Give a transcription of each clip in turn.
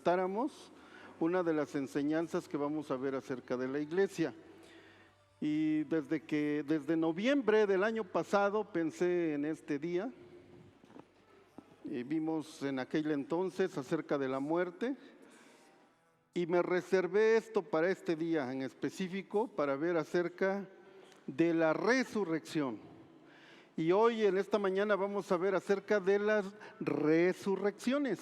tratáramos una de las enseñanzas que vamos a ver acerca de la iglesia. Y desde noviembre del año pasado pensé en este día, y vimos en aquel entonces acerca de la muerte, y me reservé esto para este día en específico, para ver acerca de la resurrección. Y hoy en esta mañana vamos a ver acerca de las resurrecciones.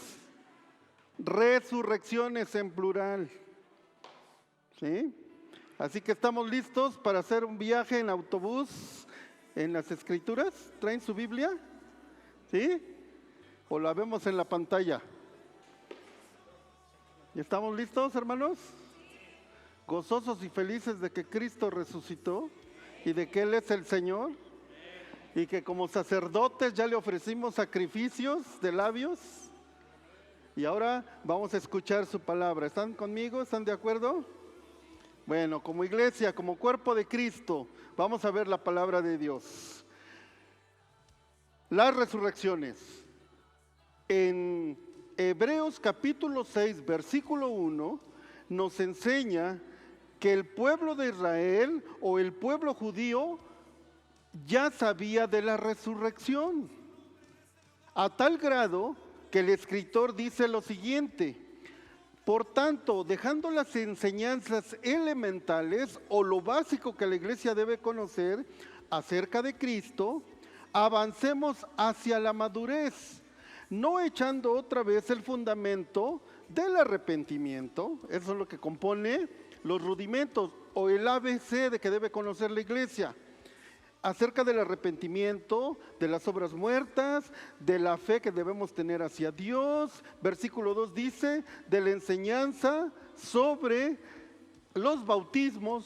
Resurrecciones en plural. ¿Sí? Así que estamos listos para hacer un viaje en autobús en las Escrituras. ¿Traen su Biblia? ¿Sí? ¿O la vemos en la pantalla? ¿Estamos listos, hermanos? Gozosos y felices de que Cristo resucitó y de que Él es el Señor, y que como sacerdotes ya le ofrecimos sacrificios de labios, y ahora vamos a escuchar su palabra. ¿Están conmigo? ¿Están de acuerdo? Bueno, como iglesia, como cuerpo de Cristo, vamos a ver la palabra de Dios. Las resurrecciones. En Hebreos capítulo 6, versículo 1, nos enseña que el pueblo de Israel o el pueblo judío ya sabía de la resurrección, a tal grado que el escritor dice lo siguiente: por tanto, dejando las enseñanzas elementales o lo básico que la iglesia debe conocer acerca de Cristo, avancemos hacia la madurez, no echando otra vez el fundamento del arrepentimiento. Eso es lo que compone los rudimentos o el ABC de que debe conocer la iglesia. Acerca del arrepentimiento, de las obras muertas, de la fe que debemos tener hacia Dios. Versículo 2 dice, de la enseñanza sobre los bautismos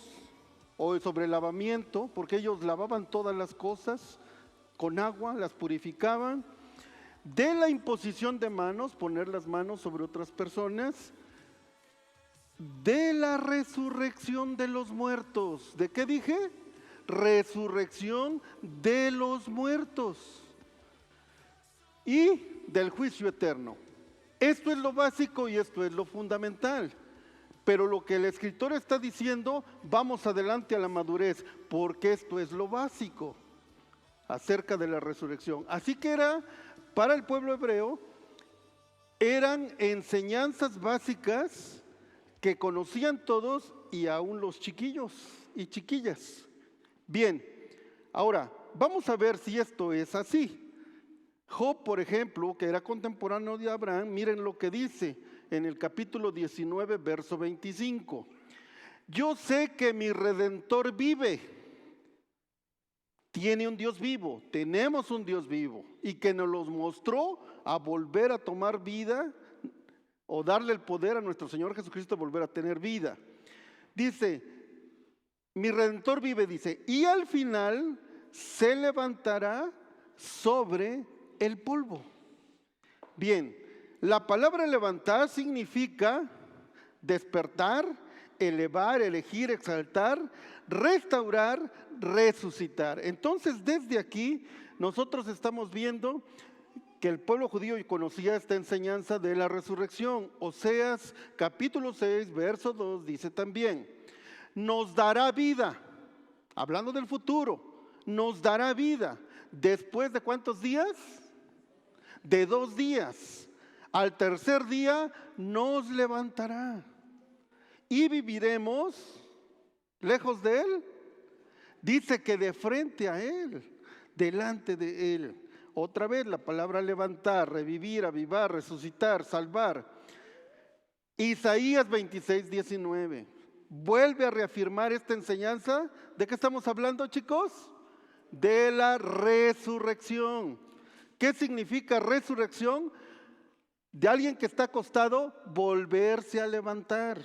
o sobre el lavamiento, porque ellos lavaban todas las cosas con agua, las purificaban. De la imposición de manos, poner las manos sobre otras personas. De la resurrección de los muertos. ¿De qué dije? Resurrección de los muertos y del juicio eterno. Esto es lo básico y esto es lo fundamental, pero lo que el escritor está diciendo, vamos adelante a la madurez, porque esto es lo básico acerca de la resurrección. Así que para el pueblo hebreo, eran enseñanzas básicas que conocían todos y aún los chiquillos y chiquillas. Bien, ahora vamos a ver si esto es así. Job, por ejemplo, que era contemporáneo de Abraham, miren lo que dice en el capítulo 19, verso 25. Yo sé que mi Redentor vive, tiene un Dios vivo, tenemos un Dios vivo, y que nos los mostró a volver a tomar vida o darle el poder a nuestro Señor Jesucristo a volver a tener vida. Dice, mi Redentor vive, dice, y al final se levantará sobre el polvo. Bien, la palabra levantar significa despertar, elevar, elegir, exaltar, restaurar, resucitar. Entonces, desde aquí, nosotros estamos viendo que el pueblo judío conocía esta enseñanza de la resurrección. Oseas capítulo 6, verso 2 dice también, nos dará vida, hablando del futuro, nos dará vida. ¿Después de cuántos días? De 2 días. Al tercer día nos levantará y viviremos lejos de Él. Dice que de frente a Él, delante de Él. Otra vez la palabra levantar, revivir, avivar, resucitar, salvar. Isaías 26, 19. Vuelve a reafirmar esta enseñanza. ¿De qué estamos hablando, chicos? De la resurrección. ¿Qué significa resurrección? De alguien que está acostado, volverse a levantar.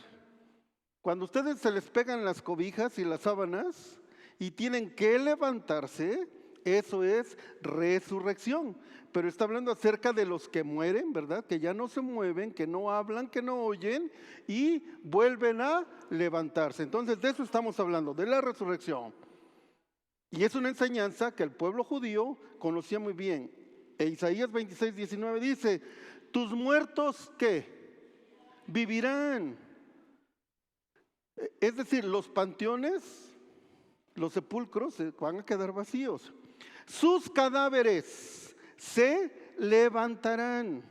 Cuando a ustedes se les pegan las cobijas y las sábanas y tienen que levantarse, eso es resurrección. Pero está hablando acerca de los que mueren, ¿verdad? Que ya no se mueven, que no hablan, que no oyen y vuelven a levantarse. Entonces de eso estamos hablando, de la resurrección. Y es una enseñanza que el pueblo judío conocía muy bien. E Isaías 26, 19 dice, tus muertos, ¿qué? vivirán. Es decir, los panteones, los sepulcros van a quedar vacíos. Sus cadáveres se levantarán.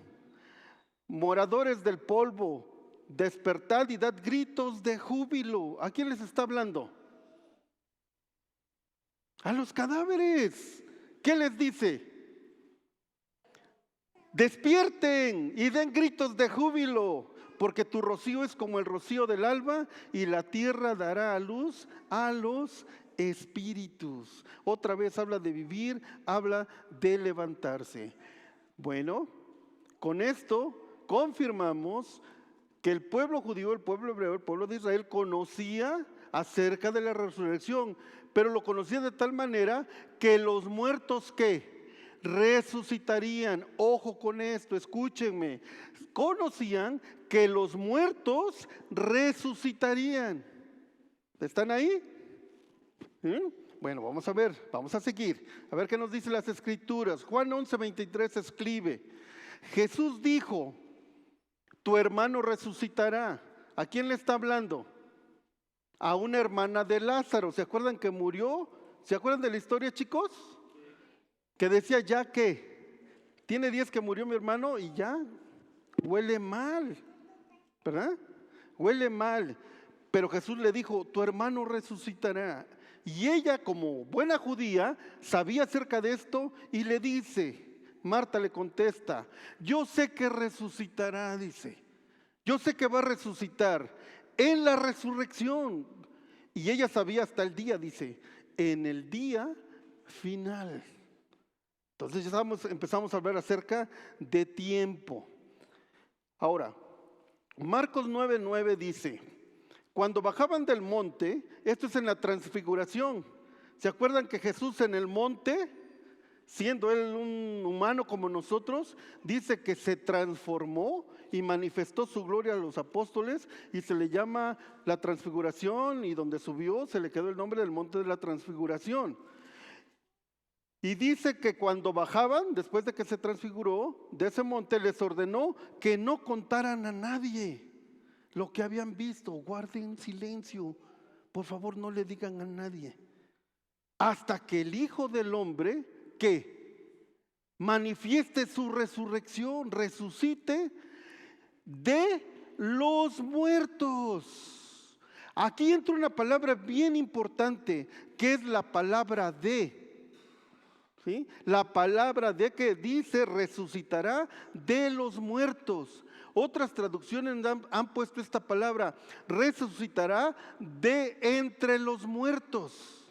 Moradores del polvo, despertad y dad gritos de júbilo. ¿A quién les está hablando? A los cadáveres. ¿Qué les dice? Despierten y den gritos de júbilo, porque tu rocío es como el rocío del alba y la tierra dará a luz a los espíritus. Otra vez habla de vivir, habla de levantarse. Bueno, con esto confirmamos que el pueblo judío, el pueblo hebreo, el pueblo de Israel conocía acerca de la resurrección, pero lo conocía de tal manera que los muertos ¿qué? Resucitarían. Ojo con esto, escúchenme. Conocían que los muertos resucitarían. ¿Están ahí? Bueno, vamos a ver, vamos a seguir. A ver qué nos dicen las escrituras. Juan 11:23 escribe: Jesús dijo, tu hermano resucitará. ¿A quién le está hablando? A una hermana de Lázaro. ¿Se acuerdan que murió? ¿Se acuerdan de la historia, chicos? Que decía ya que tiene 10 que murió mi hermano y ya huele mal, ¿verdad? Huele mal. Pero Jesús le dijo, tu hermano resucitará. Y ella, como buena judía, sabía acerca de esto y le dice, Marta le contesta, yo sé que resucitará, dice. Yo sé que va a resucitar en la resurrección. Y ella sabía hasta el día, dice, en el día final. Entonces ya empezamos a hablar acerca de tiempo. Ahora, Marcos 9:9 dice, cuando bajaban del monte, esto es en la transfiguración. ¿Se acuerdan que Jesús en el monte, siendo él un humano como nosotros, dice que se transformó y manifestó su gloria a los apóstoles y se le llama la transfiguración, y donde subió se le quedó el nombre del monte de la transfiguración? Y dice que cuando bajaban, después de que se transfiguró, de ese monte les ordenó que no contaran a nadie lo que habían visto. Guarden silencio, por favor no le digan a nadie. Hasta que el Hijo del Hombre, ¿qué? Manifieste su resurrección, resucite de los muertos. Aquí entra una palabra bien importante, que es la palabra de. ¿Sí? La palabra de que dice resucitará de los muertos. Otras traducciones han puesto esta palabra, resucitará de entre los muertos.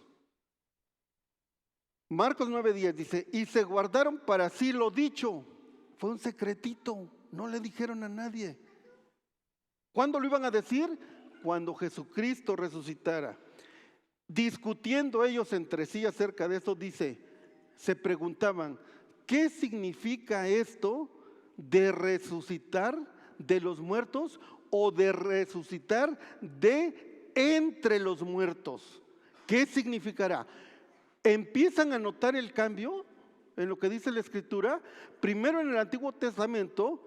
Marcos 9:10 dice, y se guardaron para sí lo dicho. Fue un secretito, no le dijeron a nadie. ¿Cuándo lo iban a decir? Cuando Jesucristo resucitara. Discutiendo ellos entre sí acerca de eso, dice, se preguntaban, ¿qué significa esto de resucitar de los muertos o de resucitar de entre los muertos? ¿Qué significará? Empiezan a notar el cambio en lo que dice la Escritura. Primero, en el Antiguo Testamento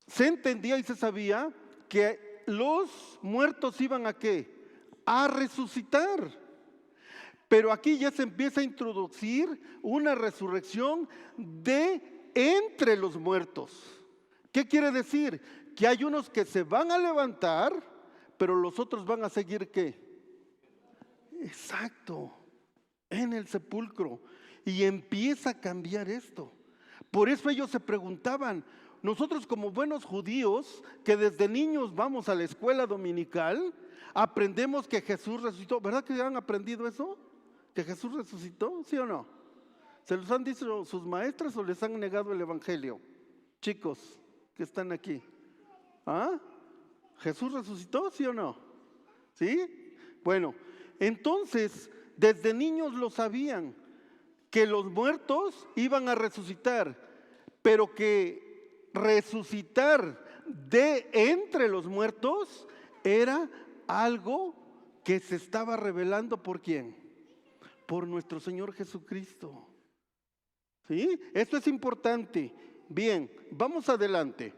se entendía y se sabía que los muertos iban ¿a qué? A resucitar. Pero aquí ya se empieza a introducir una resurrección de entre los muertos. ¿Qué quiere decir? Que hay unos que se van a levantar, pero los otros van a seguir ¿qué? Exacto, en el sepulcro. Y empieza a cambiar esto. Por eso ellos se preguntaban, nosotros como buenos judíos, que desde niños vamos a la escuela dominical, aprendemos que Jesús resucitó. ¿Verdad que han aprendido eso? ¿Que Jesús resucitó? ¿Sí o no? ¿Se los han dicho sus maestras o les han negado el evangelio? Chicos que están aquí. ¿Ah? ¿Jesús resucitó? ¿Sí o no? ¿Sí? Bueno, entonces desde niños lo sabían, que los muertos iban a resucitar, pero que resucitar de entre los muertos era algo que se estaba revelando. ¿Por quién? Por nuestro Señor Jesucristo. ¿Sí? Esto es importante. Bien, vamos adelante.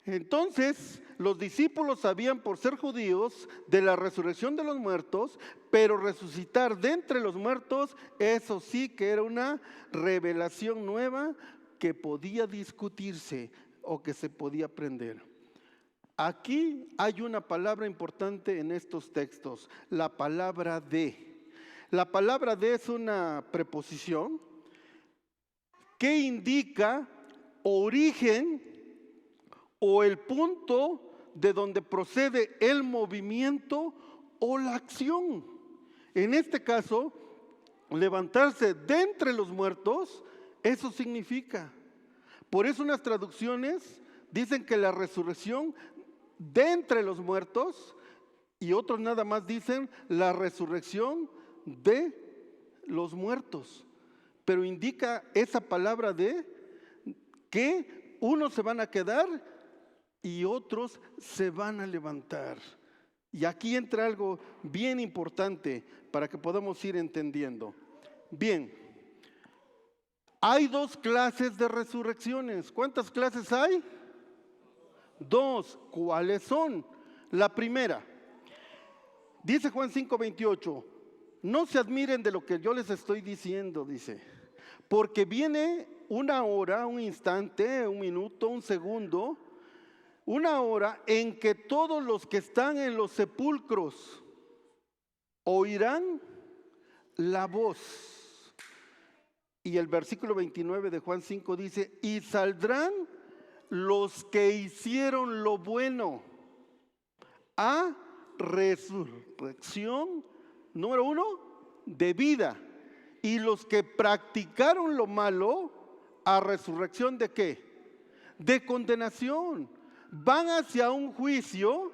Entonces, los discípulos sabían por ser judíos de la resurrección de los muertos, pero resucitar de entre los muertos, eso sí que era una revelación nueva que podía discutirse o que se podía aprender. Aquí hay una palabra importante en estos textos, la palabra de. La palabra de es una preposición que indica origen o el punto de donde procede el movimiento o la acción. En este caso, levantarse de entre los muertos, eso significa. Por eso unas traducciones dicen que la resurrección de entre los muertos, y otros nada más dicen la resurrección de los muertos. Pero indica esa palabra de que unos se van a quedar y otros se van a levantar. Y aquí entra algo bien importante para que podamos ir entendiendo. Bien, hay dos clases de resurrecciones. ¿Cuántas clases hay? Dos. ¿Cuáles son? La primera, dice Juan 5:28, no se admiren de lo que yo les estoy diciendo, dice, porque viene una hora, un instante, un minuto, un segundo, una hora en que todos los que están en los sepulcros oirán la voz. Y el versículo 29 de Juan 5 dice, y saldrán los que hicieron lo bueno a resurrección, número 1, de vida. Y los que practicaron lo malo a resurrección de ¿qué? De condenación. Van hacia un juicio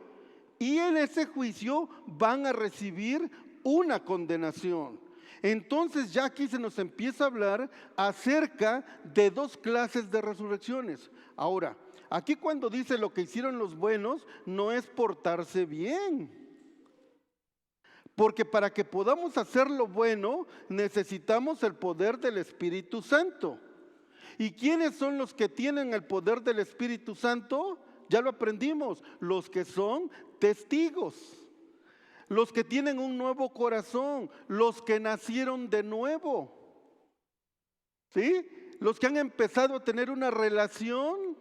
y en ese juicio van a recibir una condenación. Entonces ya aquí se nos empieza a hablar acerca de dos clases de resurrecciones. Ahora, aquí cuando dice lo que hicieron los buenos, no es portarse bien. Porque para que podamos hacer lo bueno, necesitamos el poder del Espíritu Santo. ¿Y quiénes son los que tienen el poder del Espíritu Santo? Ya lo aprendimos, los que son testigos. Los que tienen un nuevo corazón, los que nacieron de nuevo, ¿sí? Los que han empezado a tener una relación,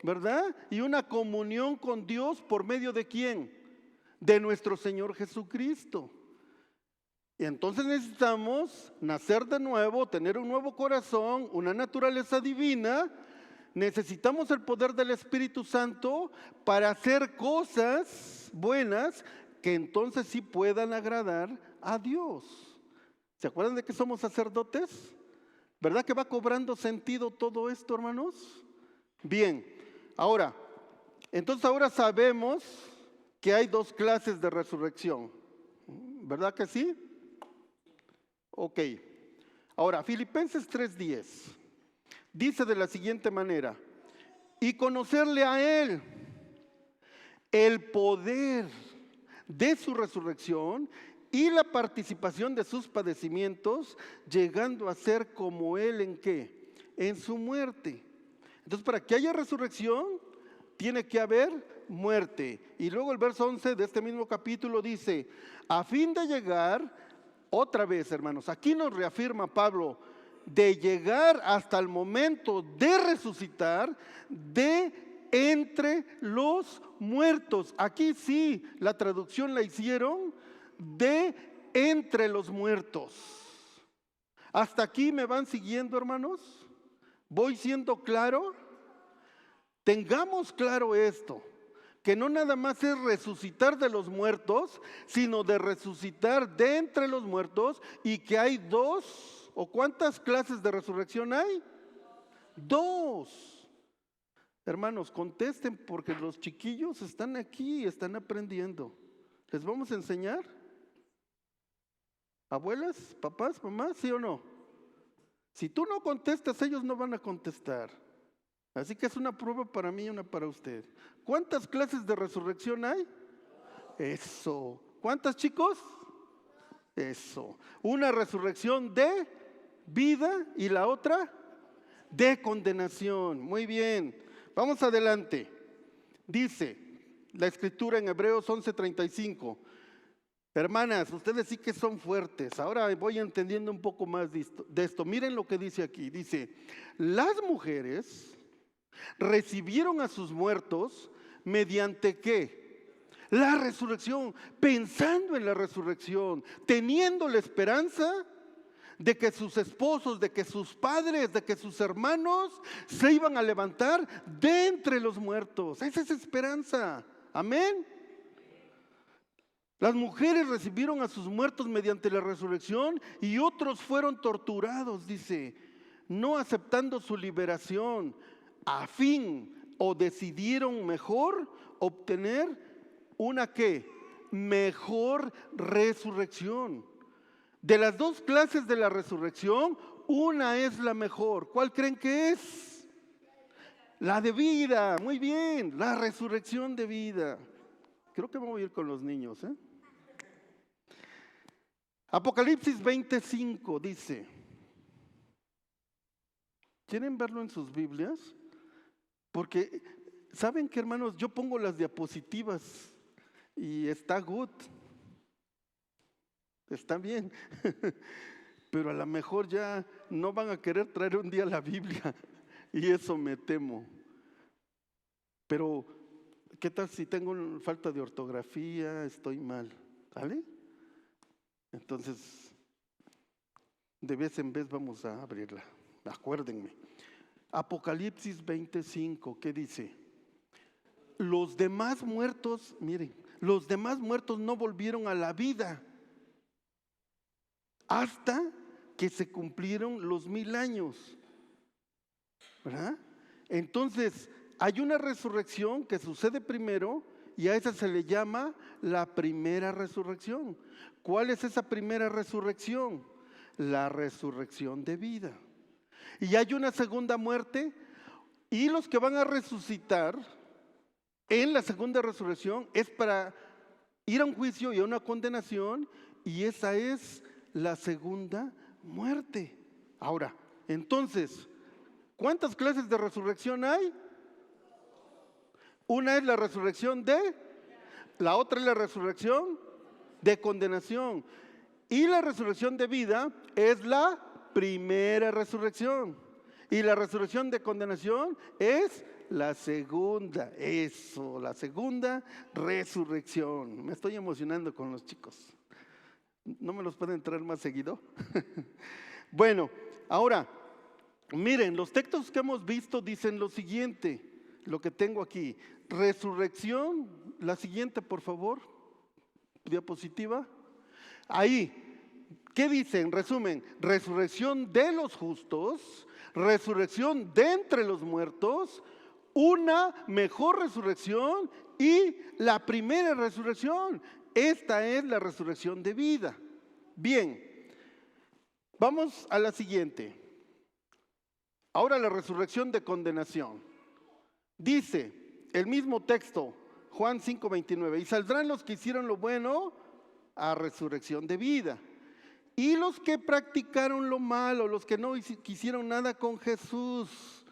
¿verdad? Y una comunión con Dios por medio de ¿quién? De nuestro Señor Jesucristo. Y entonces necesitamos nacer de nuevo, tener un nuevo corazón, una naturaleza divina. Necesitamos el poder del Espíritu Santo para hacer cosas buenas que entonces sí puedan agradar a Dios. ¿Se acuerdan de que somos sacerdotes? ¿Verdad que va cobrando sentido todo esto, hermanos? Bien, entonces ahora sabemos que hay dos clases de resurrección. ¿Verdad que sí? Ok. Ahora, Filipenses 3:10 dice de la siguiente manera, y conocerle a Él, el poder de su resurrección y la participación de sus padecimientos, llegando a ser como Él ¿en qué? En su muerte. Entonces, para que haya resurrección, tiene que haber muerte. Y luego el verso 11 de este mismo capítulo dice, a fin de llegar, otra vez hermanos, aquí nos reafirma Pablo, de llegar hasta el momento de resucitar de entre los muertos. Aquí sí, la traducción la hicieron de entre los muertos. ¿Hasta aquí me van siguiendo, hermanos? ¿Voy siendo claro? Tengamos claro esto, que no nada más es resucitar de los muertos, sino de resucitar de entre los muertos, y que hay dos, ¿o cuántas clases de resurrección hay? Dos. Hermanos, contesten porque los chiquillos están aquí, están aprendiendo. ¿Les vamos a enseñar? ¿Abuelas, papás, mamás, sí o no? Si tú no contestas, ellos no van a contestar. Así que es una prueba para mí y una para usted. ¿Cuántas clases de resurrección hay? Eso. ¿Cuántas, chicos? Eso. Una resurrección de vida y la otra de condenación. Muy bien. Vamos adelante. Dice la escritura en Hebreos 11:35. Hermanas, ustedes sí que son fuertes. Ahora voy entendiendo un poco más de esto. Miren lo que dice aquí. Dice, las mujeres recibieron a sus muertos mediante ¿qué? La resurrección, pensando en la resurrección, teniendo la esperanza de que sus esposos, de que sus padres, de que sus hermanos se iban a levantar de entre los muertos. Esa es esperanza. Amén. Las mujeres recibieron a sus muertos mediante la resurrección y otros fueron torturados, dice, no aceptando su liberación, a fin o decidieron mejor obtener una ¿qué? Mejor resurrección. De las dos clases de la resurrección, una es la mejor. ¿Cuál creen que es? La de vida. Muy bien, la resurrección de vida. Creo que me voy a ir con los niños, ¿eh? Apocalipsis 25 dice, ¿quieren verlo en sus Biblias? Porque, ¿saben qué, hermanos? Yo pongo las diapositivas y está good, está bien, pero a lo mejor ya no van a querer traer un día la Biblia y eso me temo. Pero, ¿qué tal si tengo falta de ortografía? Estoy mal, ¿vale? Entonces, de vez en vez vamos a abrirla, acuérdenme. Apocalipsis 25, ¿qué dice? Los demás muertos, miren, los demás muertos no volvieron a la vida hasta que se cumplieron los 1000 años, ¿verdad? Entonces, hay una resurrección que sucede primero y a esa se le llama la primera resurrección. ¿Cuál es esa primera resurrección? La resurrección de vida. Y hay una segunda muerte y los que van a resucitar en la segunda resurrección es para ir a un juicio y a una condenación, y esa es la segunda muerte. Ahora, entonces, ¿cuántas clases de resurrección hay? Una es la resurrección la otra es la resurrección de condenación. Y la resurrección de vida es la primera resurrección. Y la resurrección de condenación es la segunda. Eso, la segunda resurrección. Me estoy emocionando con los chicos. ¿No me los pueden traer más seguido? Bueno, ahora, miren, los textos que hemos visto dicen lo siguiente. Lo que tengo aquí, resurrección, la siguiente por favor, diapositiva. Ahí, ¿qué dice? En resumen, resurrección de los justos, resurrección de entre los muertos, una mejor resurrección y la primera resurrección. Esta es la resurrección de vida. Bien, vamos a la siguiente. Ahora la resurrección de condenación. Dice el mismo texto, Juan 5:29, y saldrán los que hicieron lo bueno a resurrección de vida. Y los que practicaron lo malo, los que no quisieron nada con Jesús,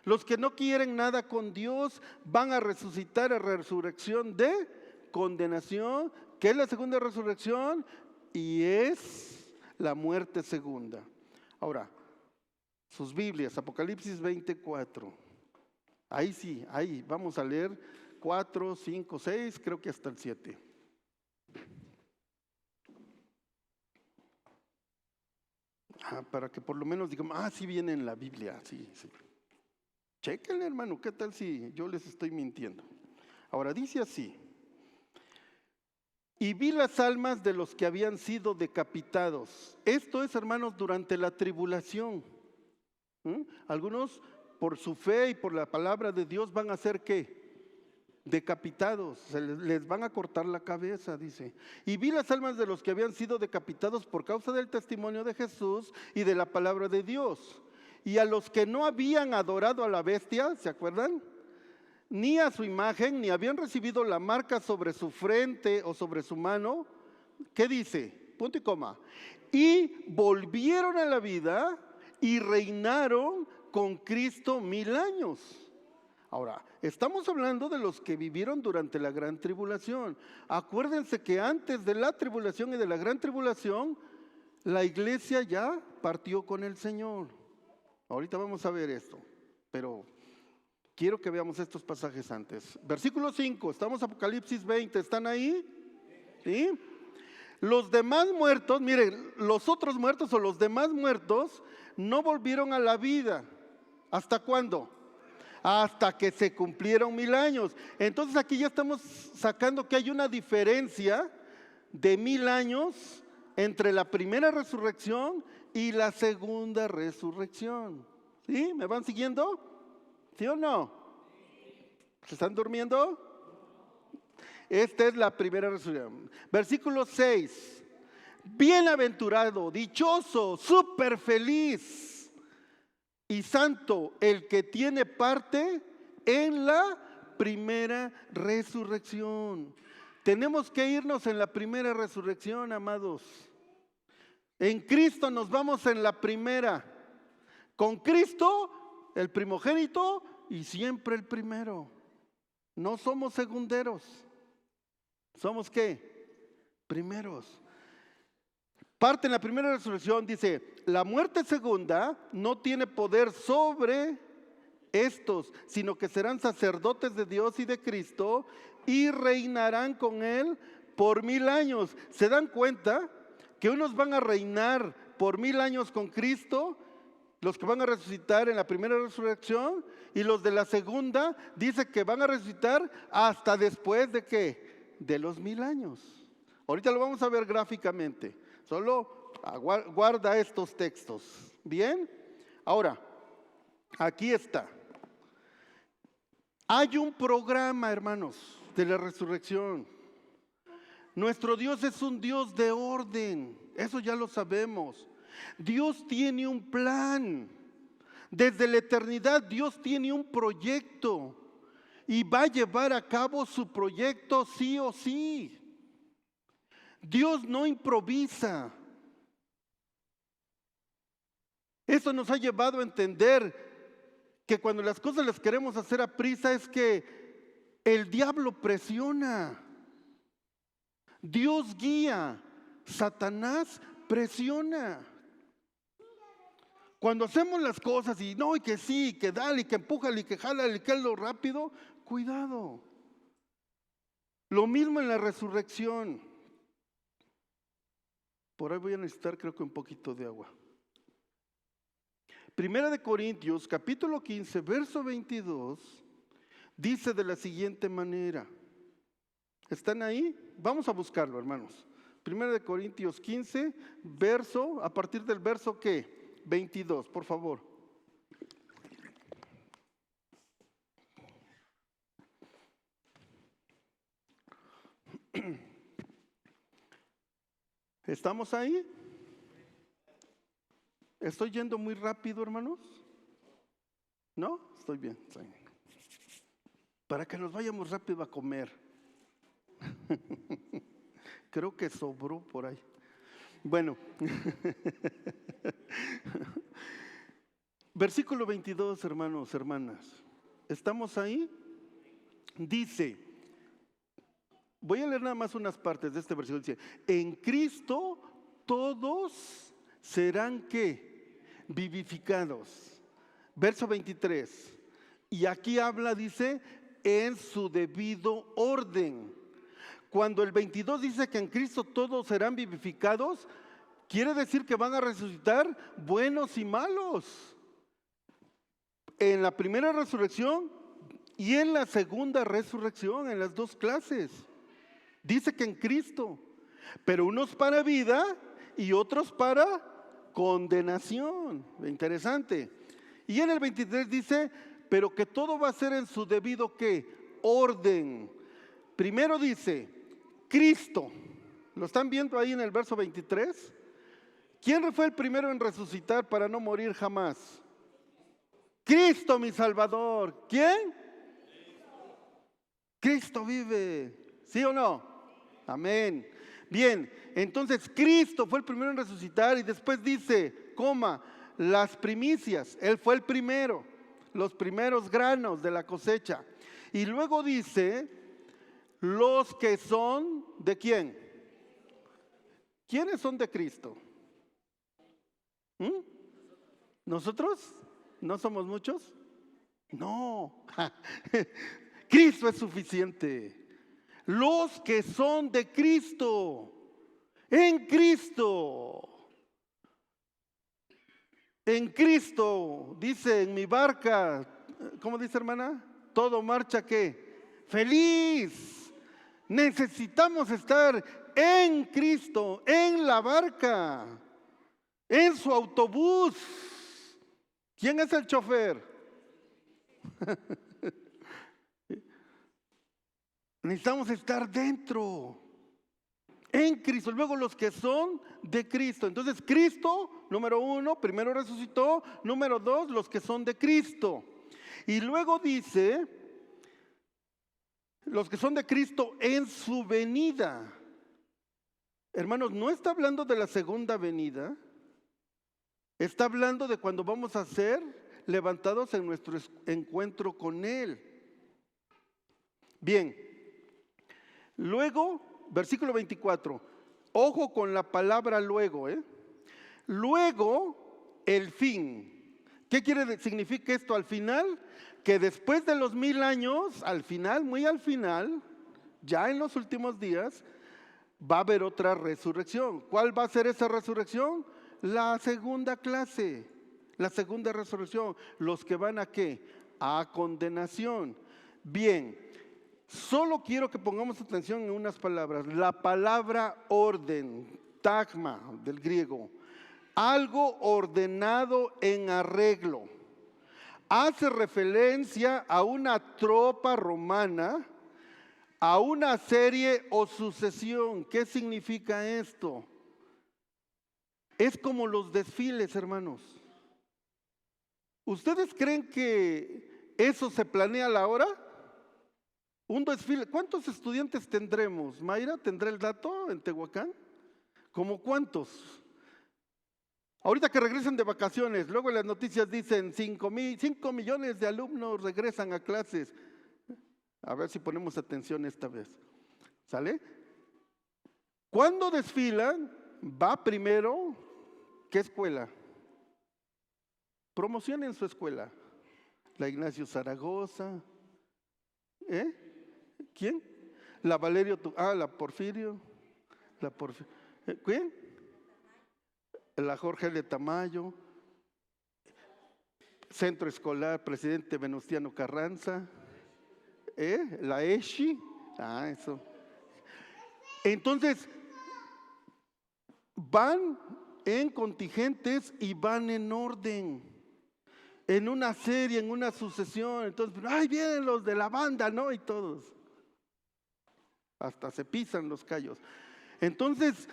los que no quieren nada con Dios, van a resucitar a resurrección de condenación, que es la segunda resurrección y es la muerte segunda. Ahora, sus Biblias, Apocalipsis 24. Ahí sí, ahí vamos a leer 4, 5, 6, creo que hasta el 7. Para que por lo menos digamos, sí viene en la Biblia, sí. Chéquenle, hermano, ¿qué tal si yo les estoy mintiendo? Ahora dice así: y vi las almas de los que habían sido decapitados. Esto es, hermanos, durante la tribulación. Algunos por su fe y por la palabra de Dios van a ser ¿qué? Decapitados, les van a cortar la cabeza, dice. Y vi las almas de los que habían sido decapitados por causa del testimonio de Jesús y de la palabra de Dios. Y a los que no habían adorado a la bestia, ¿se acuerdan? Ni a su imagen, ni habían recibido la marca sobre su frente o sobre su mano. ¿Qué dice? Punto y coma. Y volvieron a la vida y reinaron con Cristo 1000 años. Ahora, estamos hablando de los que vivieron durante la gran tribulación. Acuérdense que antes de la tribulación y de la gran tribulación, la iglesia ya partió con el Señor. Ahorita vamos a ver esto, pero quiero que veamos estos pasajes antes. Versículo 5, estamos en Apocalipsis 20, ¿están ahí? ¿Sí? Los demás muertos, miren, los otros muertos o los demás muertos no volvieron a la vida. ¿Hasta cuándo? Hasta que se cumplieron 1000 años. Entonces aquí ya estamos sacando que hay una diferencia de 1000 años entre la primera resurrección y la segunda resurrección. ¿Sí? ¿Me van siguiendo? ¿Sí o no? ¿Se están durmiendo? Esta es la primera resurrección. Versículo 6. Bienaventurado, dichoso, súper feliz y santo el que tiene parte en la primera resurrección. Tenemos que irnos en la primera resurrección, amados. En Cristo nos vamos en la primera. Con Cristo, el primogénito y siempre el primero. No somos segunderos. ¿Somos qué? Primeros. Parte en la primera resurrección, dice, la muerte segunda no tiene poder sobre estos, sino que serán sacerdotes de Dios y de Cristo y reinarán con Él por 1000 años. ¿Se dan cuenta que unos van a reinar por 1000 años con Cristo? Los que van a resucitar en la primera resurrección, y los de la segunda dice que van a resucitar hasta después de ¿qué? De los 1000 años. Ahorita lo vamos a ver gráficamente. Solo guarda estos textos. ¿Bien? Ahora, aquí está. Hay un programa, hermanos, de la resurrección. Nuestro Dios es un Dios de orden. Eso ya lo sabemos. Dios tiene un plan. Desde la eternidad Dios tiene un proyecto y va a llevar a cabo su proyecto sí o sí. Dios no improvisa. Eso nos ha llevado a entender que cuando las cosas las queremos hacer a prisa es que el diablo presiona. Dios guía, Satanás presiona. Cuando hacemos las cosas y no, y que sí, y que dale, y que empújale, y que jálale, y que hazlo rápido, cuidado. Lo mismo en la resurrección. Por ahí voy a necesitar, creo que un poquito de agua. Primera de Corintios, capítulo 15, verso 22, dice de la siguiente manera. ¿Están ahí? Vamos a buscarlo, hermanos. Primera de Corintios 15, verso, a partir del verso ¿qué? 22, por favor. ¿Estamos ahí? ¿Estoy yendo muy rápido, hermanos? ¿No? Estoy bien. Para que nos vayamos rápido a comer. Creo que sobró por ahí. Bueno. Versículo 22, hermanos, hermanas. ¿Estamos ahí? Dice, voy a leer nada más unas partes de este versículo. Dice, en Cristo todos serán ¿qué? Vivificados. Verso 23. Y aquí habla, dice, en su debido orden. Cuando el 22 dice que en Cristo todos serán vivificados, quiere decir que van a resucitar buenos y malos. En la primera resurrección y en la segunda resurrección, en las dos clases. Dice que en Cristo, pero unos para vida y otros para condenación. Interesante. Y en el 23 dice, pero que todo va a ser en su debido ¿qué? Orden. Primero dice, Cristo. ¿Lo están viendo ahí en el verso 23? ¿Quién fue el primero en resucitar para no morir jamás? Cristo, mi Salvador. ¿Quién? Cristo vive. ¿Sí o no? Amén. Bien, entonces Cristo fue el primero en resucitar y después dice, las primicias, Él fue el primero. los primeros granos de la cosecha. Y luego dice, los que son, ¿de quién? ¿Quiénes son de Cristo? ¿Nosotros? ¿No somos muchos? No. Cristo es suficiente. Los que son de Cristo, en Cristo. En Cristo, dice en mi barca, ¿cómo dice, hermana? Todo marcha, ¿qué? Feliz. Necesitamos estar en Cristo, en la barca, en su autobús. ¿Quién es el chofer? Necesitamos estar dentro, en Cristo. Luego los que son de Cristo. Entonces Cristo, número uno, primero resucitó. Número dos, los que son de Cristo. Y luego dice, los que son de Cristo en su venida. Hermanos, no está hablando de la segunda venida. Está hablando de cuando vamos a ser levantados en nuestro encuentro con Él. Bien. Luego, versículo 24. Ojo con la palabra luego, Luego, el fin. ¿Qué significa esto al final? Que después de los 1000 años, al final, muy al final, ya en los últimos días, va a haber otra resurrección. ¿Cuál va a ser esa resurrección? La segunda clase, la segunda resurrección. Los que van a ¿qué? A condenación. Bien, solo quiero que pongamos atención en unas palabras. La palabra orden, tagma del griego, algo ordenado en arreglo, hace referencia a una tropa romana, a una serie o sucesión. ¿Qué significa esto? Es como los desfiles, hermanos. ¿Ustedes creen que eso se planea a la hora? Un desfile. ¿Cuántos estudiantes tendremos? Mayra, ¿tendrá el dato en Tehuacán? ¿Cómo cuántos? Ahorita que regresan de vacaciones, luego en las noticias dicen 5 millones de alumnos regresan a clases. A ver si ponemos atención esta vez. ¿Sale? Cuando desfilan, va primero, ¿qué escuela? Promocionen su escuela. La Ignacio Zaragoza. ¿Quién? La Valerio, la Porfirio. ¿Quién? La Jorge L. Tamayo. Centro Escolar Presidente Venustiano Carranza. La ESHI. Eso. Entonces, van en contingentes y van en orden, en una serie, en una sucesión. Entonces, ¡ay, vienen los de la banda!, ¿no? Y todos. Hasta se pisan los callos. Entonces,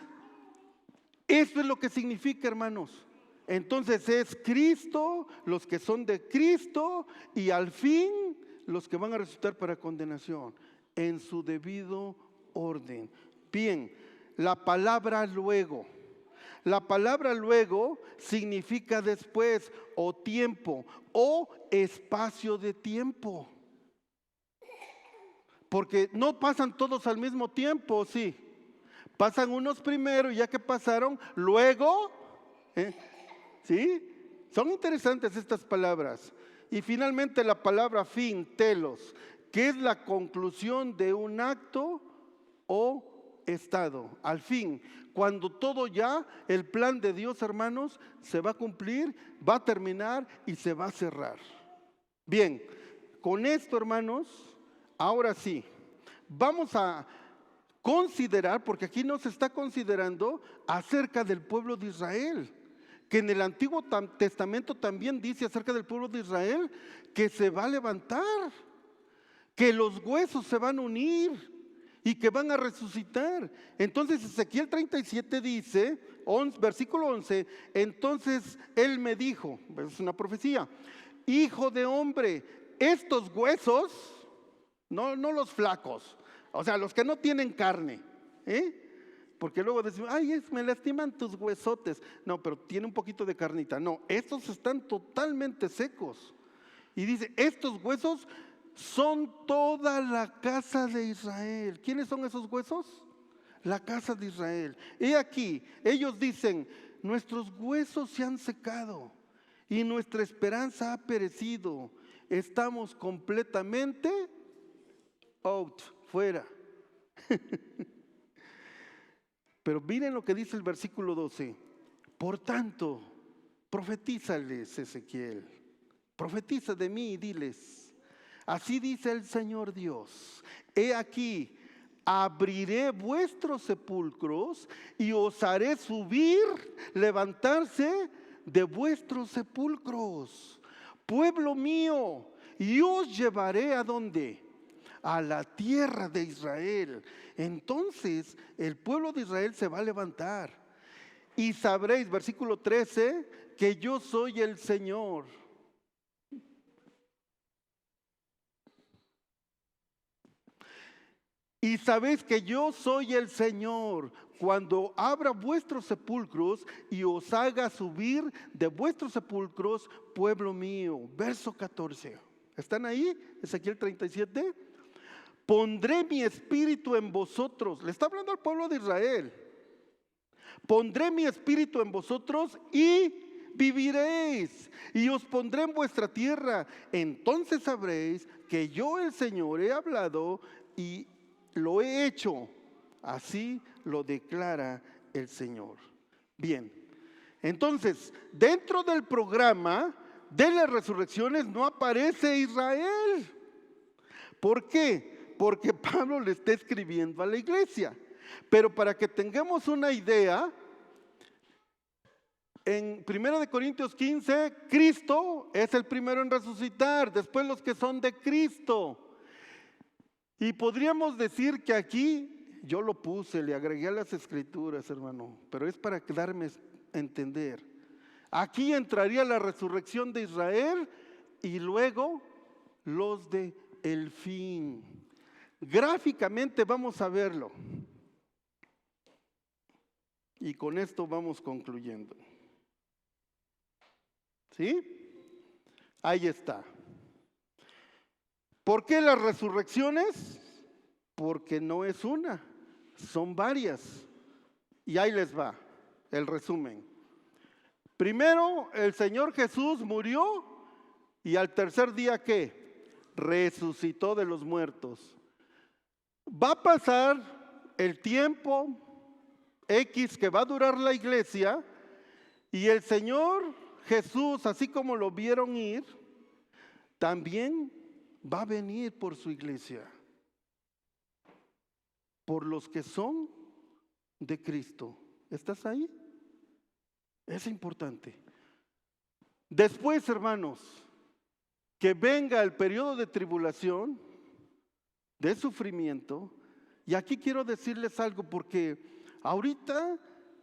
esto es lo que significa, hermanos. Entonces es Cristo, los que son de Cristo, y al fin los que van a resucitar para condenación, en su debido orden. Bien, la palabra luego. La palabra luego significa después, o tiempo, o espacio de tiempo. Porque no pasan todos al mismo tiempo, sí. Pasan unos primero y ya que pasaron, luego, ¿sí? Son interesantes estas palabras. Y finalmente la palabra fin, telos, que es la conclusión de un acto o estado. Al fin, cuando todo ya, el plan de Dios, hermanos, se va a cumplir, va a terminar y se va a cerrar. Bien, con esto, hermanos, ahora sí, vamos a considerar, porque aquí no se está considerando acerca del pueblo de Israel, que en el Antiguo Testamento también dice acerca del pueblo de Israel que se va a levantar, que los huesos se van a unir y que van a resucitar. Entonces Ezequiel 37 dice, versículo 11, entonces él me dijo, es una profecía, hijo de hombre, estos huesos, no los flacos, o sea, los que no tienen carne, porque luego decimos, ay, me lastiman tus huesotes. No, pero tiene un poquito de carnita. No, estos están totalmente secos. Y dice, estos huesos son toda la casa de Israel. ¿Quiénes son esos huesos? La casa de Israel. He aquí, ellos dicen, nuestros huesos se han secado y nuestra esperanza ha perecido. Estamos completamente out, fuera. Pero miren lo que dice el versículo 12. Por tanto, profetízales, Ezequiel, profetiza de mí y diles, así dice el Señor Dios, he aquí, abriré vuestros sepulcros y os haré subir, levantarse de vuestros sepulcros, pueblo mío, y os llevaré ¿a dónde? A la tierra de Israel. Entonces el pueblo de Israel se va a levantar y sabréis, versículo 13, que yo soy el Señor. Y sabéis que yo soy el Señor cuando abra vuestros sepulcros y os haga subir de vuestros sepulcros, pueblo mío. Verso 14. ¿Están ahí? Ezequiel 37. Pondré mi espíritu en vosotros. Le está hablando al pueblo de Israel. Pondré mi espíritu en vosotros y viviréis. Y os pondré en vuestra tierra. Entonces sabréis que yo el Señor he hablado y lo he hecho. Así lo declara el Señor. Bien. Entonces, dentro del programa de las resurrecciones no aparece Israel. ¿Por qué? Porque Pablo le está escribiendo a la iglesia. Pero para que tengamos una idea, en 1 Corintios 15, Cristo es el primero en resucitar, después los que son de Cristo. Y podríamos decir que aquí, yo lo puse, le agregué a las escrituras, hermano, pero es para darme a entender. Aquí entraría la resurrección de Israel y luego los de el fin. Gráficamente vamos a verlo. Y con esto vamos concluyendo. ¿Sí? Ahí está. ¿Por qué las resurrecciones? Porque no es una, son varias. Y ahí les va el resumen. Primero, el Señor Jesús murió y al tercer día, ¿qué? Resucitó de los muertos. Va a pasar el tiempo X que va a durar la iglesia y el Señor Jesús, así como lo vieron ir, también va a venir por su iglesia, por los que son de Cristo. ¿Estás ahí? Es importante. Después, hermanos, que venga el periodo de tribulación, de sufrimiento, y aquí quiero decirles algo porque ahorita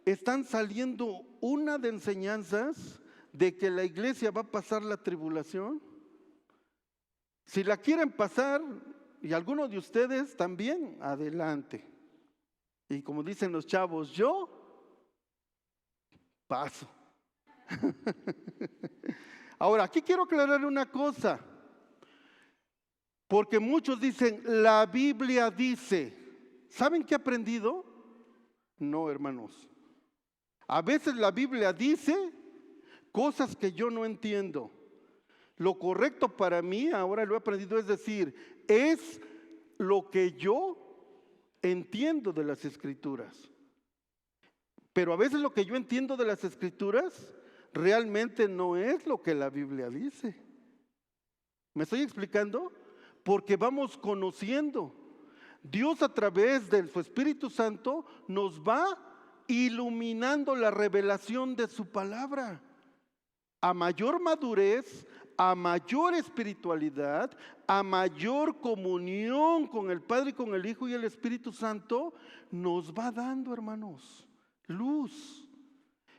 están saliendo una de enseñanzas de que la iglesia va a pasar la tribulación. Si la quieren pasar, y algunos de ustedes también, adelante. Y como dicen los chavos, yo paso. Ahora, aquí quiero aclarar una cosa, porque muchos dicen, la Biblia dice. ¿Saben qué he aprendido? No, hermanos. A veces la Biblia dice cosas que yo no entiendo. Lo correcto para mí, ahora lo he aprendido, es decir, es lo que yo entiendo de las Escrituras. Pero a veces lo que yo entiendo de las Escrituras realmente no es lo que la Biblia dice. ¿Me estoy explicando? Porque vamos conociendo. Dios a través de su Espíritu Santo nos va iluminando la revelación de su palabra. A mayor madurez, a mayor espiritualidad, a mayor comunión con el Padre, con el Hijo y el Espíritu Santo, nos va dando, hermanos, luz.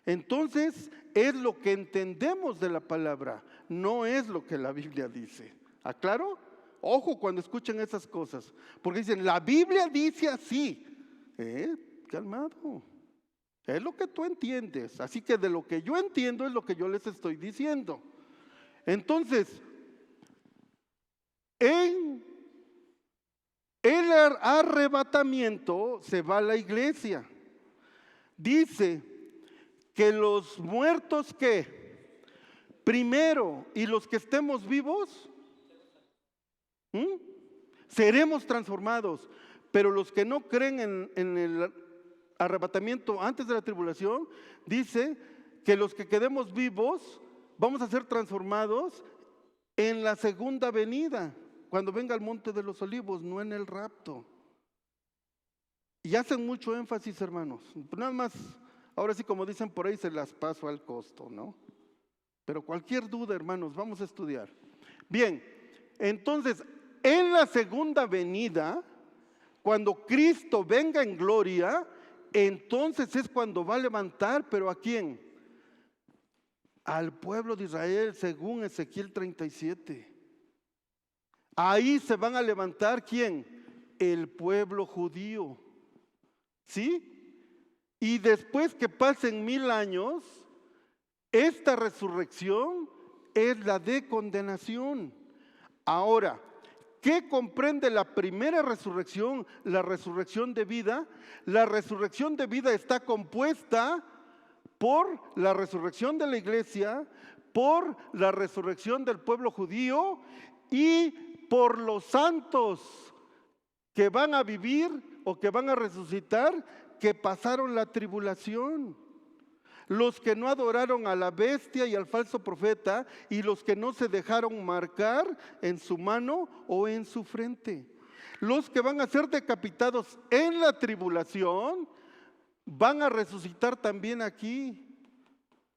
Entonces, es lo que entendemos de la palabra, no es lo que la Biblia dice. ¿Aclaro? Ojo cuando escuchen esas cosas, porque dicen, la Biblia dice así. Calmado. Es lo que tú entiendes. Así que de lo que yo entiendo es lo que yo les estoy diciendo. Entonces, En el arrebatamiento se va la iglesia. Dice que los muertos que primero y los que estemos vivos seremos transformados, pero los que no creen en el arrebatamiento antes de la tribulación, dice que los que quedemos vivos vamos a ser transformados en la segunda venida, cuando venga el monte de los olivos, no en el rapto. Y hacen mucho énfasis, hermanos. Nada más, ahora sí, como dicen por ahí, se las paso al costo, ¿no? Pero cualquier duda, hermanos, vamos a estudiar. Bien, entonces, en la segunda venida, cuando Cristo venga en gloria, entonces es cuando va a levantar, ¿pero a quién? Al pueblo de Israel, según Ezequiel 37. Ahí se van a levantar, ¿quién? El pueblo judío. ¿Sí? Y después que pasen 1000 años, esta resurrección es la de condenación. Ahora, ¿qué comprende la primera resurrección? La resurrección de vida. La resurrección de vida está compuesta por la resurrección de la iglesia, por la resurrección del pueblo judío y por los santos que van a vivir o que van a resucitar, que pasaron la tribulación. Los que no adoraron a la bestia y al falso profeta, y los que no se dejaron marcar en su mano o en su frente. Los que van a ser decapitados en la tribulación van a resucitar también aquí,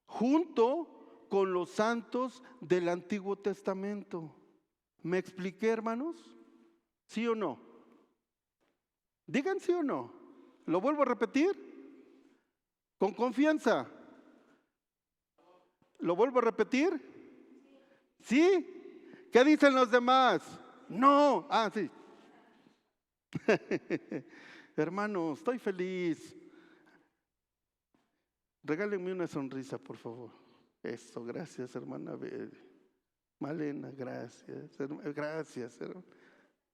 junto con los santos del Antiguo Testamento. ¿Me expliqué, hermanos? ¿Sí o no? Digan sí o no. ¿Lo vuelvo a repetir? Con confianza. ¿Lo vuelvo a repetir? ¿Sí? ¿Qué dicen los demás? No. Ah, sí. Hermanos, estoy feliz. Regálenme una sonrisa, por favor. Eso, gracias, hermana Malena, gracias. Gracias, hermana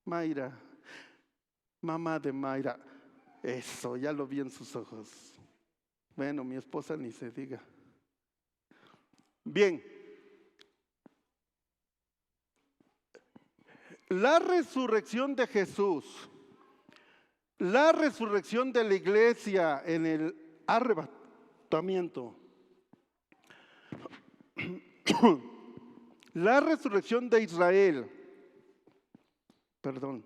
Mayra. Mamá de Mayra. Eso, ya lo vi en sus ojos. Bueno, mi esposa ni se diga. Bien. La resurrección de Jesús, la resurrección de la iglesia en el arrebatamiento, la resurrección de Israel, perdón,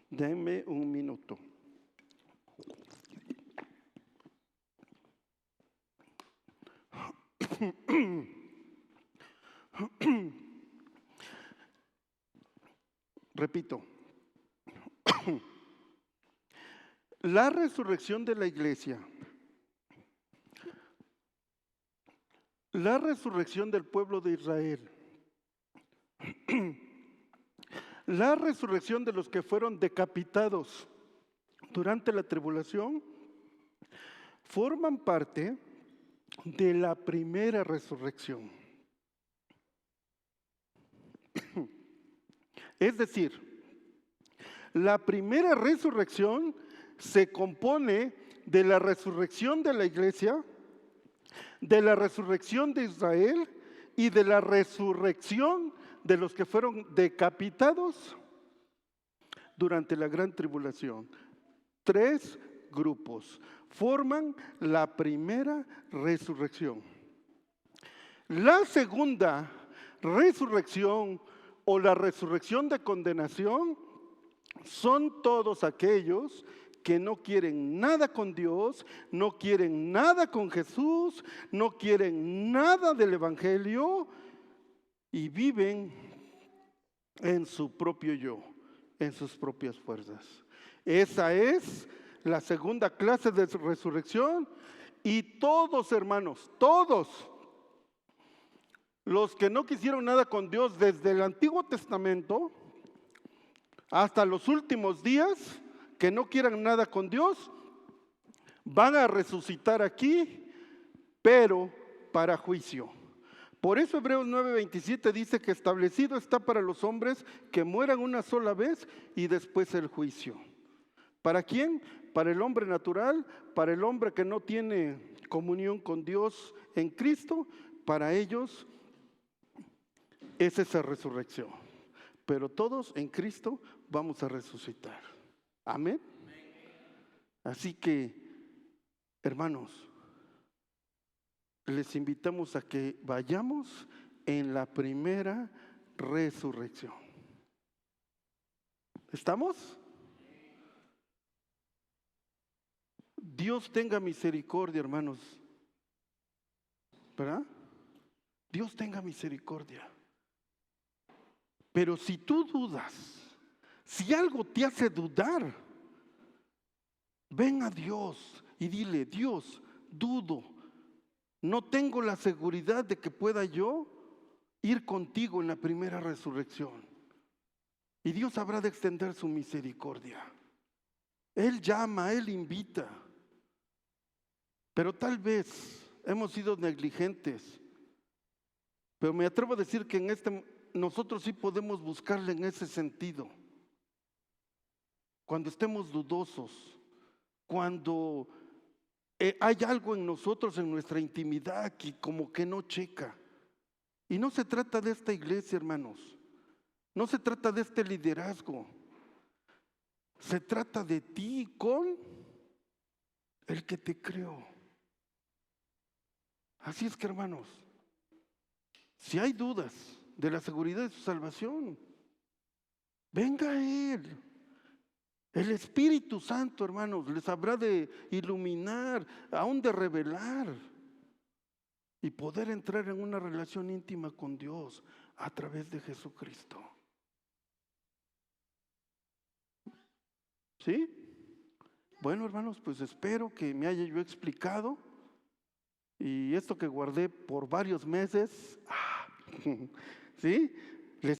denme un minuto. Repito, la resurrección de la iglesia, la resurrección del pueblo de Israel, la resurrección de los que fueron decapitados durante la tribulación, forman parte de la primera resurrección. Es decir, la primera resurrección se compone de la resurrección de la iglesia, de la resurrección de Israel y de la resurrección de los que fueron decapitados durante la gran tribulación. 3 grupos forman la primera resurrección. La segunda resurrección o la resurrección de condenación son todos aquellos que no quieren nada con Dios, no quieren nada con Jesús, no quieren nada del Evangelio y viven en su propio yo, en sus propias fuerzas. Esa es la segunda clase de resurrección y todos, hermanos, todos los que no quisieron nada con Dios desde el Antiguo Testamento hasta los últimos días, que no quieran nada con Dios, van a resucitar aquí, pero para juicio, Por eso Hebreos 9:27 dice que establecido está para los hombres que mueran una sola vez y después el juicio. ¿Para quién? Para el hombre natural, para el hombre que no tiene comunión con Dios en Cristo. Para ellos es esa resurrección. Pero todos en Cristo vamos a resucitar. Amén. Así que, hermanos, les invitamos a que vayamos en la primera resurrección. ¿Estamos? Dios tenga misericordia, hermanos. ¿Verdad? Dios tenga misericordia. Pero si tú dudas, si algo te hace dudar, ven a Dios y dile: Dios, dudo, no tengo la seguridad de que pueda yo ir contigo en la primera resurrección. Y Dios habrá de extender su misericordia. Él llama, Él invita. Pero tal vez hemos sido negligentes. Pero me atrevo a decir que nosotros sí podemos buscarle en ese sentido. Cuando estemos dudosos, cuando hay algo en nosotros, en nuestra intimidad, que como que no checa. Y no se trata de esta iglesia, hermanos. No se trata de este liderazgo. Se trata de ti con el que te creó. Así es que, hermanos, si hay dudas de la seguridad de su salvación, venga a Él. El Espíritu Santo, hermanos, les habrá de iluminar, aún de revelar, y poder entrar en una relación íntima con Dios a través de Jesucristo. ¿Sí? Bueno, hermanos, pues espero que me haya yo explicado. Y esto que guardé por varios meses, ¿sí?